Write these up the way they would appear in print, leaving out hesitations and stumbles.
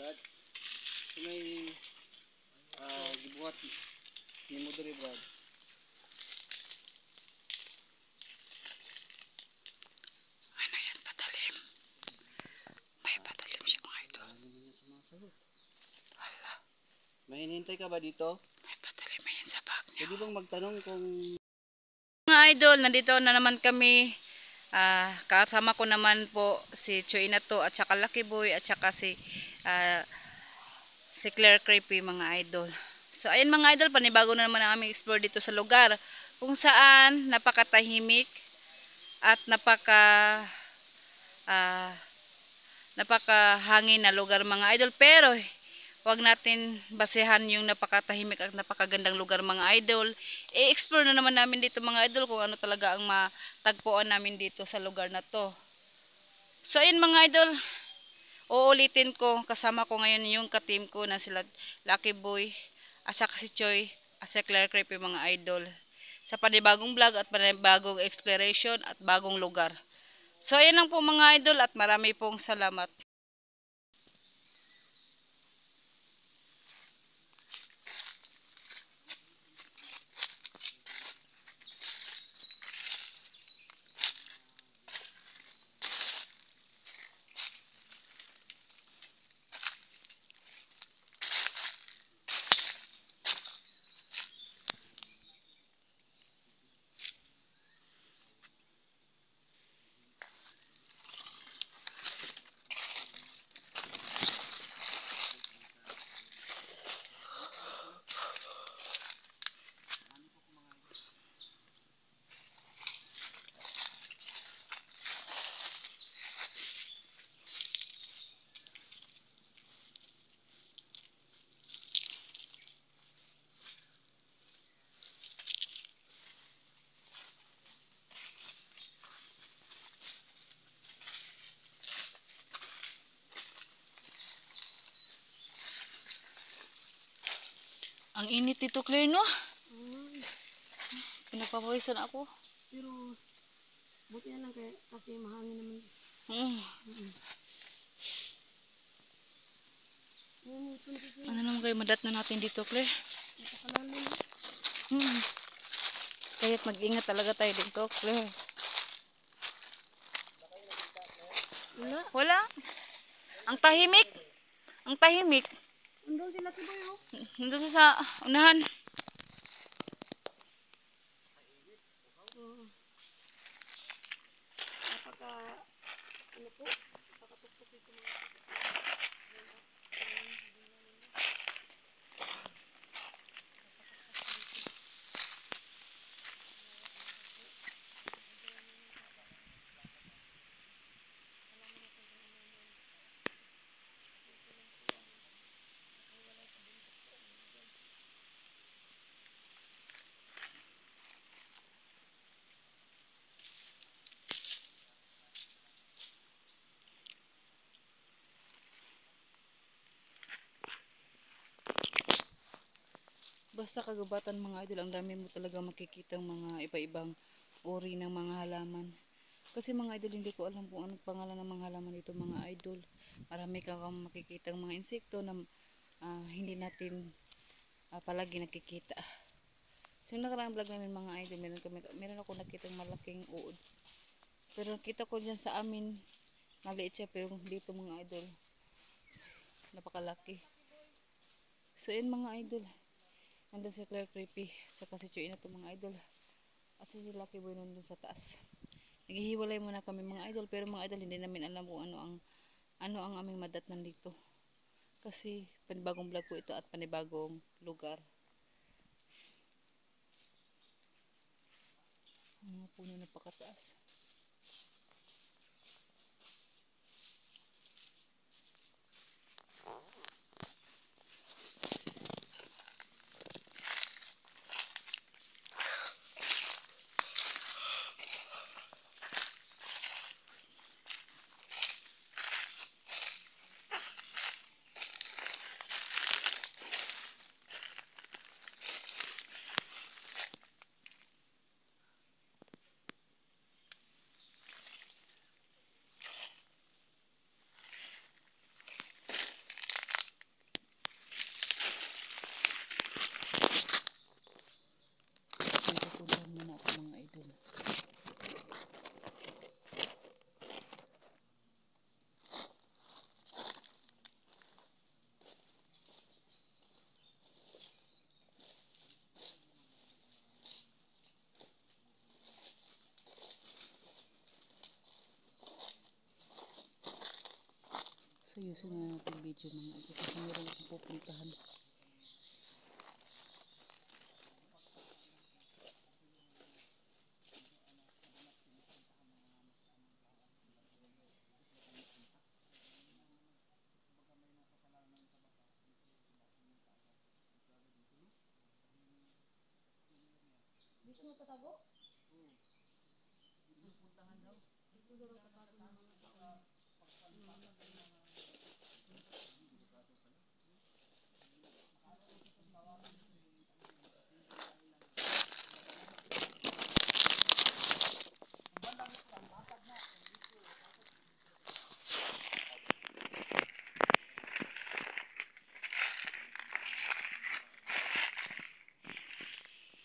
Brad. May gibuhat ni mo diri Brad. Ano yan, patalim? May patalim siya mga ito. Hala. May hinihintay ka ba dito? May patalim yan sa bag niya. Pwede bang magtanong kung... Mga idol, nandito na naman kami. Kasama ko naman po si Choy na to at saka Lucky Boy at saka si Claire Creepy mga idol. So ayun mga idol, panibago na naman ang aming explore dito sa lugar kung saan napakatahimik at napakahangin na lugar mga idol. Pero wag natin basehan yung napakatahimik at napakagandang lugar mga idol. I-explore na naman namin dito mga idol kung ano talaga ang matagpuan namin dito sa lugar na to. So ayun mga idol, uulitin ko, kasama ko ngayon yung ka-team ko na sila Lucky Boy, asa si Choy, asa Claire Creepy mga idol. Sa panibagong vlog at panibagong exploration at bagong lugar. So ayan lang po mga idol at marami pong salamat. Ang init dito, Claire, no? Pinagpapawisan ako. Pero buti na lang kasi mahangin naman. Ano naman kayo madat na natin dito, Claire? Napakalalim. Kaya't mag-ingat talaga tayo dito, Claire. Wala. Ang tahimik. Ang tahimik. Andun sila Kiboy, oh. Nandun sa unahan. Ano po? Napakatuktok ito mga. Basta kagubatan mga idol, ang dami mo talaga makikita mga iba-ibang uri ng mga halaman. Kasi mga idol, hindi ko alam kung anong pangalan ng mga halaman dito mga idol. Marami kang makikita mga insekto na hindi natin palagi nakikita. So yung nakaraang vlog namin mga idol, meron ako nakita malaking uod. Pero nakita ko dyan sa amin, maliit siya, pero dito mga idol, napakalaki. So yun mga idol. Nandun si Claire Creepy, saka si Chuy na ito mga idol. At si Lucky Boy nandun sa taas. Naghihiwalay muna kami mga idol, pero mga idol hindi namin alam kung ano ang aming madatnan dito. Kasi panibagong vlog po ito at panibagong lugar. Mga puno na pakataas. Ayusin na natin video mga idol kasi meron akong pupuntahan.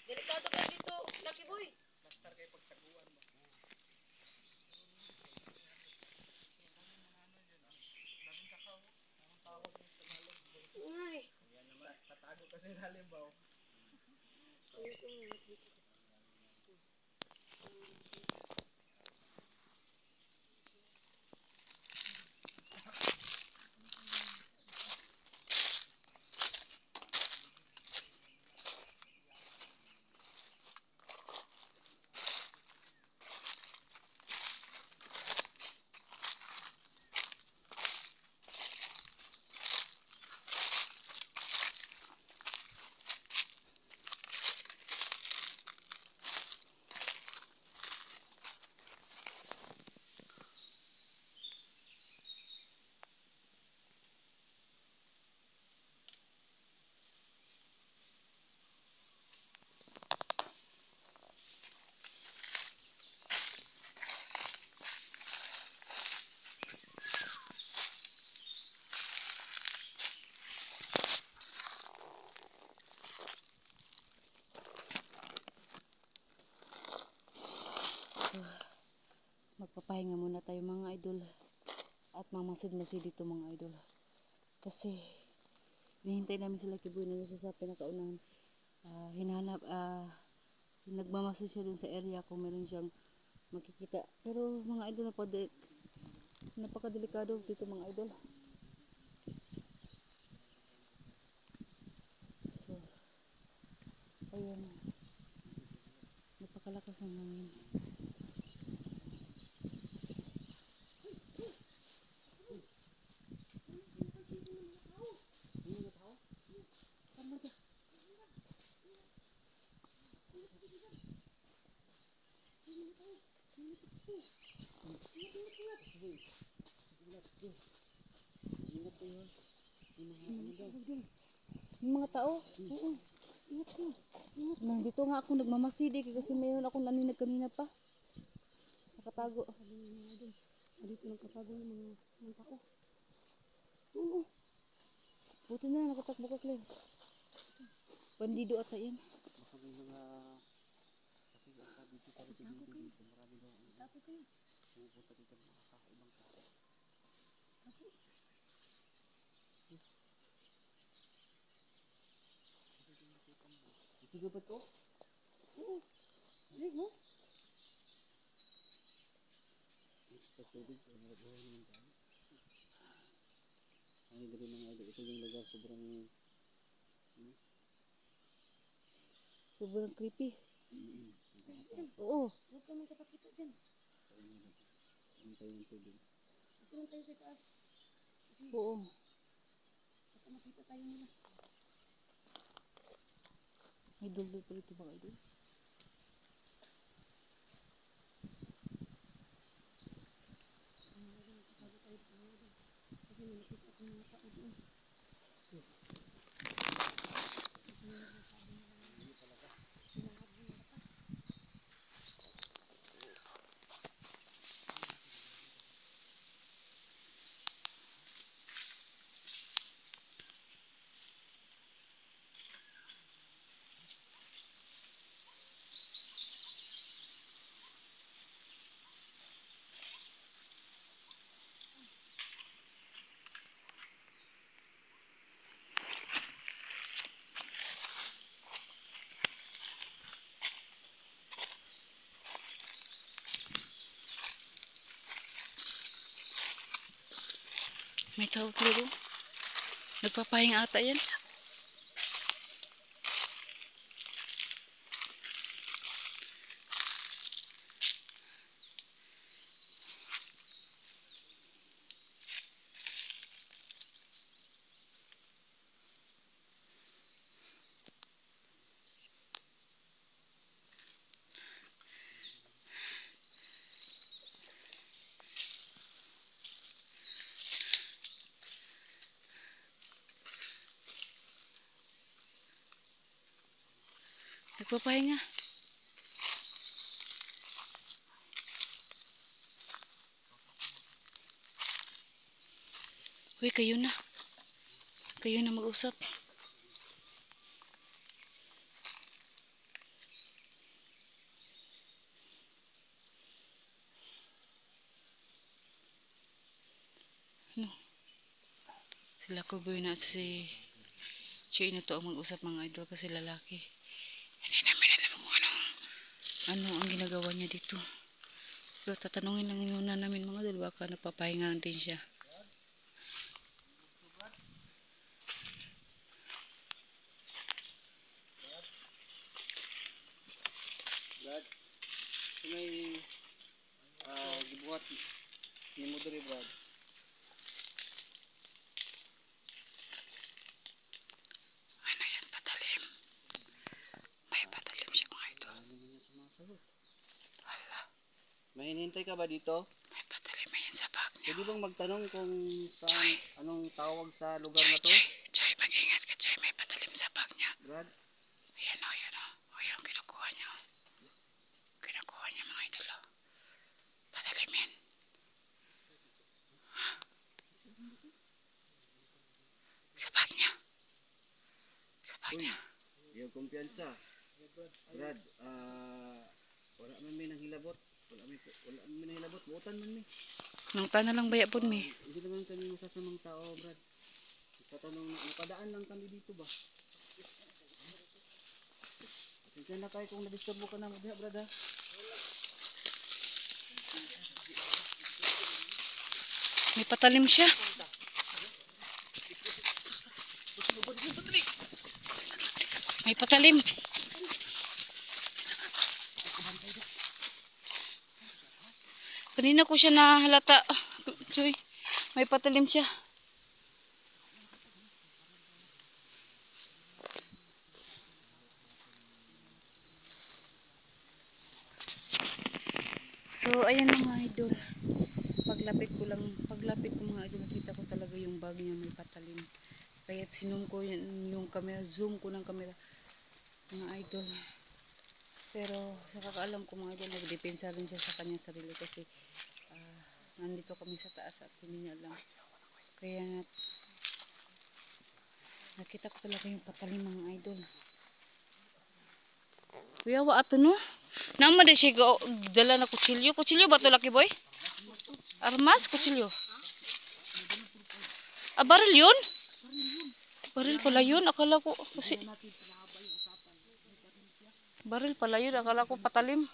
Delikado ka dito, Lucky Boy. Ay, Tatago kasi ng halimbaw. ayusin mo na dito. Magpapahinga muna tayo mga idol at mamasid-masid dito mga idol kasi hinihintay namin sila Kiboy na siya sa pinakaunang hinahanap nagmamasid siya dun sa area kung meron siyang makikita pero mga idol napakadelikado dito mga idol. So ayun, napakalakas ng hangin. Yung mga tao, oo. Ingat kayo. Ingat. Nandito nga ako nagmamasid kasi mayroon akong naninag kanina pa. Nakatago. Dito nagkatago yung mga tao. Oo. Buti na nakatakbo ka, Claire. Bandido at sa yan. Baka may mga... Kasi ang sabi dito para sa dito dito. Marami daw ang Tapo kayo. pumupunta dito mga kakaibang tao. Ito ba to? Oo. Ay, mo? Sa tubig, nagbuhay naman tayo. Ay, dali mga idol. Ito yung lugar sobrang... Sobrang creepy. Oo. Huwag ka nang katakita dyan. Ang tayo ng tubig. Ito lang tayo sa taas. Oo. Baka makita tayo nila. May duldo pa rito mga idol. Kasi may nakita akong mga tao doon. May tao pero. Nagpapahinga ata yan. Nagpapahinga. Uy, kayo na. Kayo na mag-usap. No. Sila ko boy na si Choy na to ang mag-usap mga idol kasi lalaki. Hindi namin alam kung ano ang ginagawa niya dito. Pero tatanungin lang muna namin mga idol baka nagpapahinga din siya. Brad, ito may gibuhat ni mo diri, Brad. Ano yan, patalim? May patalim siya mga idol. Ano naman yan sa mga sagot? Hala, May hinihintay ka ba dito? may patalim na yan sa bag niya. Pwede bang magtanong kung saan, anong tawag sa lugar na to? Choy, mag-ingat ka Choy, may patalim sa bag niya. Brad, Ayan o, ayan o. O, yan ang kinukuha niya. Kinukuha niya mga idol o. Patalim yan. Sa bag niya. Sa bag niya. yung kumpiyansa. Brad, wala man may nanghilabot. Wala man may nanghilabot. Buotan man may. Nang tana lang baya po mi. Hindi naman kami masasamang tao, Brad. Tatanong na, napadaan lang kami dito ba? Diyan na kayo kung na-disturbo ka na mo diha, Brad ha? May patalim siya. May patalim. Kanina ko siya nahalata. Choy, may patalim siya. So, ayan mga idol. Paglapit ko mga idol, nakita ko talaga yung bag niya may patalim. Kaya sinum ko yung camera, zoom ko ng camera mga idol. Pero sa kakaalam ko mga idol, nagdepensa rin siya sa kanyang sarili kasi nandito kami sa taas at hindi niya alam. Kaya nakita ko talaga yung patalim mga idol. Kuya, wa ato no? Nama de siya dala na kutsilyo. Kutsilyo ba ito, Lucky Boy? Armas? Kutsilyo? Ah, baril yun? Baril pala yun. Akala ko kasi... Baril pala yun. Akala ko patalim.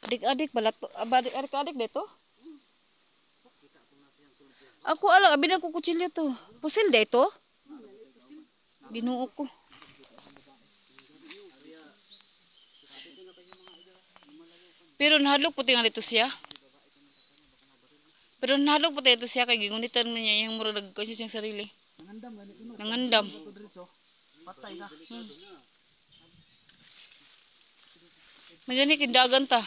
Adik-adik pala to. Adik-adik dito? Ako alam, abin ako kutsilyo to. Pusil da ito? Ginuo ko. Pero nahadlok puti nga dito siya. Pero nahadlok puti dito siya kay gingunitan mo niya yung murag kasi siyang sarili. Nangandam. Patay na. Magani kindagan ta.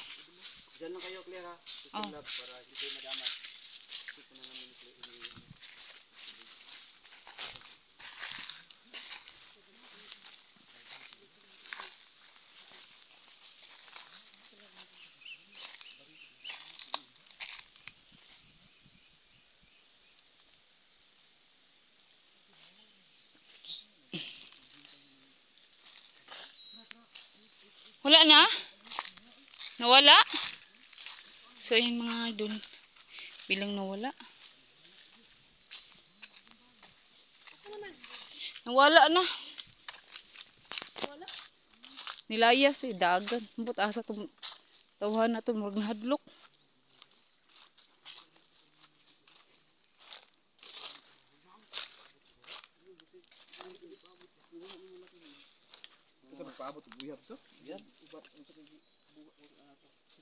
Diyan lang kayo, clear ha? Oh. Para hindi kayo madamay. Ito na namin clear. Wala na? Nawala? So, yun mga idol. Bilang nawala. Nawala na. Nilayas eh, dagan. Ambot asa to tawhan na to murag nahadlok. Ito nagpaabot og uyab to. Yan, ubat ang sa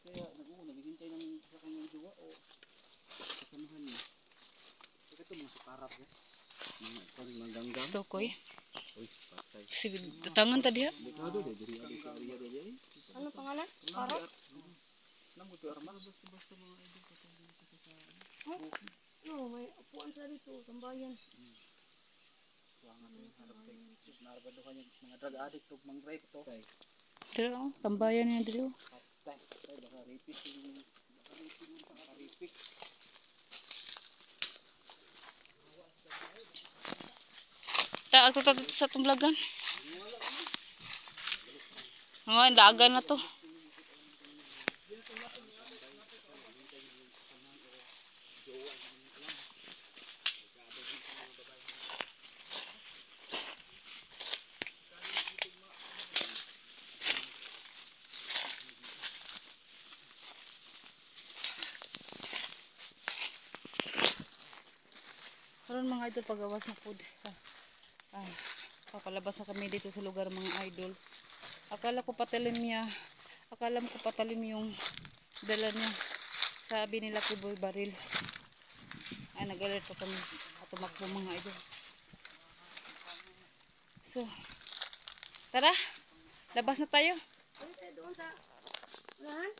kaya naghihintay ng sa kanyang jowa o kasamahan niya. Ito mga sukarap ya. Mga ganggang. Gusto ko eh. Uy, patay. Sige, datangan ta diha. Dekado de diri adi sa area de. Ano pangalan? Parot? Namo to armas basta mga idol sa No, may upuan sila dito. Tambayan. sus narbado kanya mga drug addict ug mga rape to. Dira oh, tambayan niya diri oh. Patay, baka rapist yung baka rapist. Ta ako sa tunglagan. Mga dagan na to. Karon mga idol pagawas na food. Papalabas na kami dito sa lugar mga idol. Akala ko patalim yung dala niya. Sabi nila Kiboy baril. Ay nag-alert pa kami at tumakbo mga idol. So, tara, labas na tayo. Doon sa lahan.